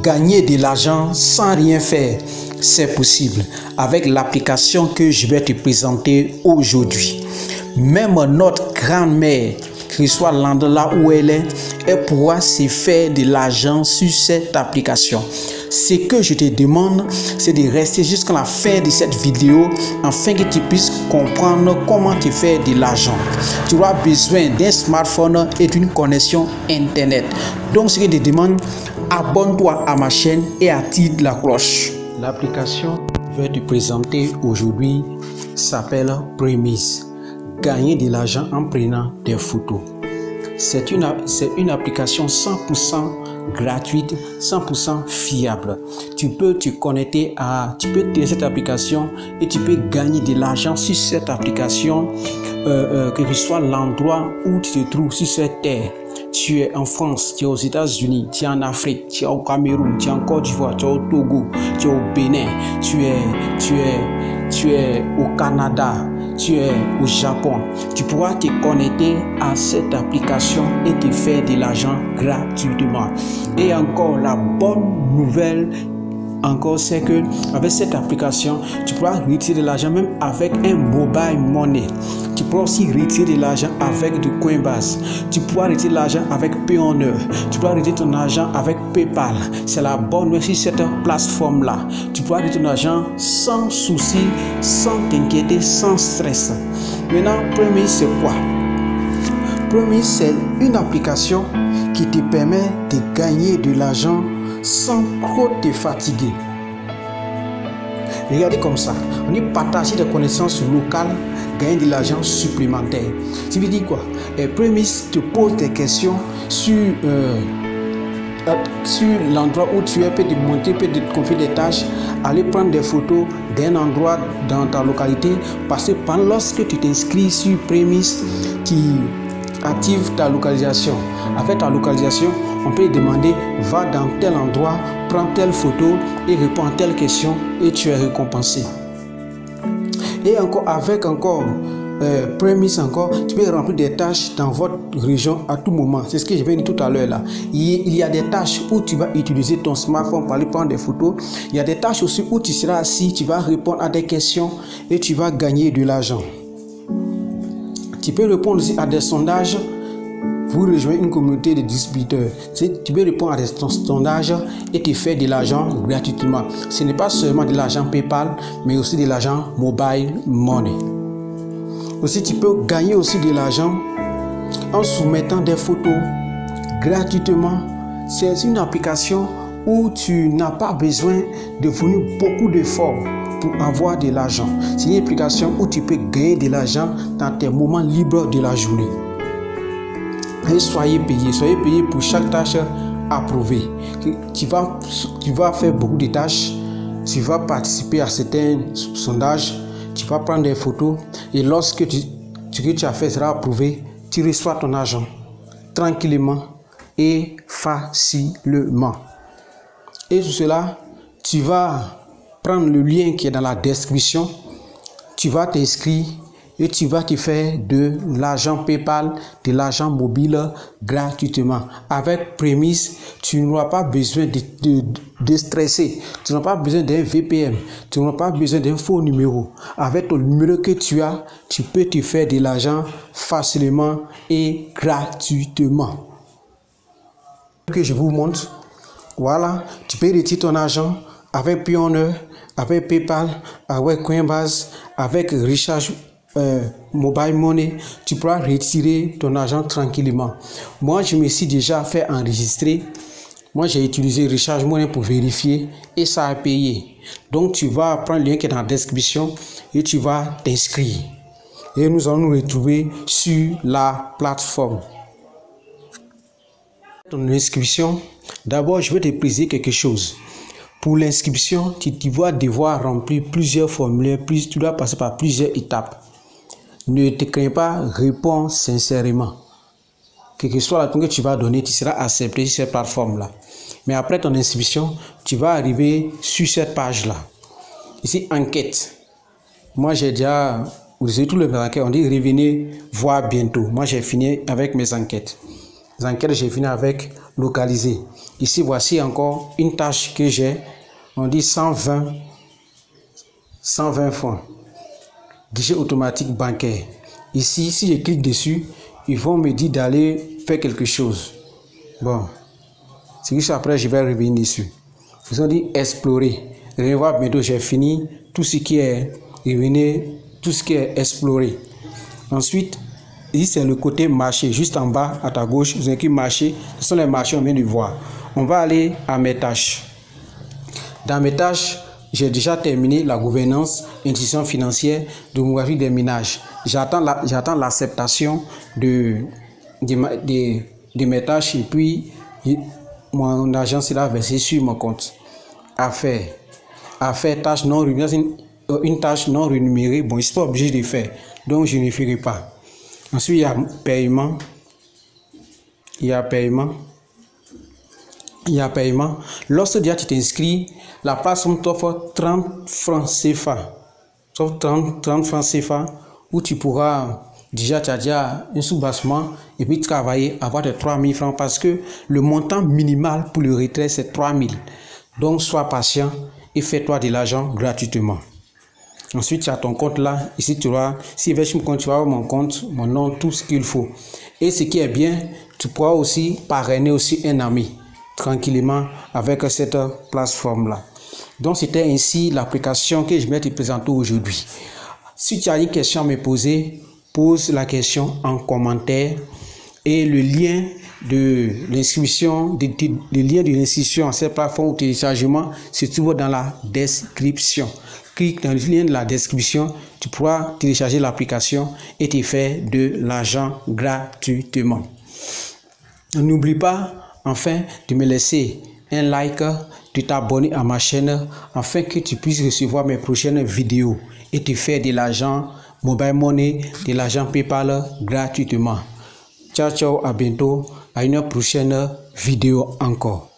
Gagner de l'argent sans rien faire, c'est possible avec l'application que je vais te présenter aujourd'hui. Même notre grand-mère, que ce soit là où elle est, elle pourra se faire de l'argent sur cette application. Ce que je te demande, c'est de rester jusqu'à la fin de cette vidéo afin que tu puisses comprendre comment te faire de l'argent. Tu auras besoin d'un smartphone et d'une connexion Internet. Donc, ce que je te demande, abonne-toi à ma chaîne et active la cloche. L'application que je vais te présenter aujourd'hui s'appelle Premise. Gagner de l'argent en prenant des photos. C'est une application 100% gratuite, 100% fiable. Tu peux te connecter tu peux télécharger cette application et tu peux gagner de l'argent sur cette application, quel que soit l'endroit où tu te trouves sur cette terre. Tu es en France, tu es aux États-Unis, tu es en Afrique, tu es au Cameroun, tu es en Côte d'Ivoire, tu es au Togo, tu es au Bénin, tu es au Canada, tu es au Japon. Tu pourras te connecter à cette application et te faire de l'argent gratuitement. Et encore, la bonne nouvelle c'est que avec cette application, tu pourras retirer de l'argent même avec un mobile money. Tu pourras aussi retirer de l'argent avec du Coinbase. Tu pourras retirer de l'argent avec Payoneer. Tu pourras retirer ton argent avec PayPal. C'est la bonne nouvelle sur cette plateforme-là. Tu pourras retirer ton argent sans souci, sans t'inquiéter, sans stress. Maintenant, Premise, c'est quoi? Premise, c'est une application qui te permet de gagner de l'argent sans trop te fatiguer. Regardez comme ça, on est partagé des connaissances locales, gagner de l'argent supplémentaire. Ça veut dire quoi? Premise te pose des questions sur l'endroit où tu es, peut te monter, peut te confier des tâches, aller prendre des photos d'un endroit dans ta localité, parce que lorsque tu t'inscris sur Premise, tu actives ta localisation. Avec ta localisation, on peut te demander, va dans tel endroit, prends telle photo et réponds à telle question et tu es récompensé. Et encore, avec Premise tu peux remplir des tâches dans votre région à tout moment. C'est ce que je viens de dire tout à l'heure là. Il y a des tâches où tu vas utiliser ton smartphone pour aller prendre des photos. Il y a des tâches aussi où tu seras assis, tu vas répondre à des questions et tu vas gagner de l'argent. Tu peux répondre aussi à des sondages pour rejoindre une communauté de distributeurs. Tu peux répondre à des sondages et te faire de l'argent gratuitement. Ce n'est pas seulement de l'argent PayPal, mais aussi de l'argent mobile money. Aussi, tu peux gagner aussi de l'argent en soumettant des photos gratuitement. C'est une application où tu n'as pas besoin de fournir beaucoup d'efforts pour avoir de l'argent. C'est une application où tu peux gagner de l'argent dans tes moments libres de la journée. Et soyez payé pour chaque tâche approuvée. Tu vas faire beaucoup de tâches, tu vas participer à certains sondages, tu vas prendre des photos et lorsque ce que tu as fait sera approuvé, tu reçois ton argent tranquillement et facilement. Et tout cela, tu vas prendre le lien qui est dans la description, tu vas t'inscrire et tu vas te faire de l'argent PayPal, de l'argent mobile gratuitement. Avec Premise, tu n'auras pas besoin de stresser. Tu n'auras pas besoin d'un VPN. Tu n'auras pas besoin d'un faux numéro. Avec ton numéro que tu as, tu peux te faire de l'argent facilement et gratuitement. Que je vous montre. Voilà, tu peux retirer ton argent avec Payoneer, avec PayPal, avec Coinbase, avec Recharge Mobile Money. Tu pourras retirer ton argent tranquillement. Moi, je me suis déjà fait enregistrer. Moi, j'ai utilisé Recharge Money pour vérifier et ça a payé. Donc, tu vas prendre le lien qui est dans la description et tu vas t'inscrire. Et nous allons nous retrouver sur la plateforme. Ton inscription, d'abord, je vais te préciser quelque chose. Pour l'inscription, tu vas devoir remplir plusieurs formulaires, tu dois passer par plusieurs étapes. Ne te crains pas, réponds sincèrement. Quelle que soit la réponse que tu vas donner, tu seras accepté sur cette plateforme-là. Mais après ton inscription, tu vas arriver sur cette page-là. Ici, enquête. Moi, j'ai déjà, vous avez tous les enquêtes, on dit revenez voir bientôt. Moi, j'ai fini avec mes enquêtes. dans laquelle j'ai fini avec localiser. Ici, voici encore une tâche que j'ai. On dit 120 francs. Guichet automatique bancaire. Ici, si je clique dessus, ils vont me dire d'aller faire quelque chose. Bon, c'est juste après, je vais revenir dessus. Ils ont dit explorer. Vous voir bientôt, j'ai fini tout ce qui est tout ce qui est exploré. Ensuite, ici, c'est le côté marché. Juste en bas, à ta gauche, vous avez écrit marché. Ce sont les marchés, on vient de voir. On va aller à mes tâches. Dans mes tâches, j'ai déjà terminé la gouvernance, institution financière, démographie des ménages. J'attends l'acceptation de mes tâches et puis mon argent sera versé sur mon compte. Affaires, tâche non rémunérée, une tâche non rémunérée. Bon, je ne suis pas obligé de faire, donc je ne ferai pas. Ensuite, il y a paiement. Lorsque déjà tu t'inscris, la plateforme t'offre 30 francs CFA. Sauf 30 francs CFA où tu pourras déjà, tu as déjà un sous-bassement et puis travailler, avoir tes 3000 francs parce que le montant minimal pour le retrait c'est 3000. Donc sois patient et fais-toi de l'argent gratuitement. Ensuite, tu as ton compte là. Ici, tu vas, si tu vas avoir mon compte, mon nom, tout ce qu'il faut. Et ce qui est bien, tu pourras aussi parrainer aussi un ami tranquillement avec cette plateforme là. Donc, c'était ainsi l'application que je vais te présenter aujourd'hui. Si tu as une question à me poser, pose la question en commentaire et le lien de l'inscription, à cette plateforme ou téléchargement se trouve dans la description. Clique dans le lien de la description, tu pourras télécharger l'application et te faire de l'argent gratuitement. N'oublie pas enfin de me laisser un like, de t'abonner à ma chaîne afin que tu puisses recevoir mes prochaines vidéos et te faire de l'argent mobile money, de l'argent PayPal gratuitement. Ciao, ciao, à bientôt, à une prochaine vidéo encore.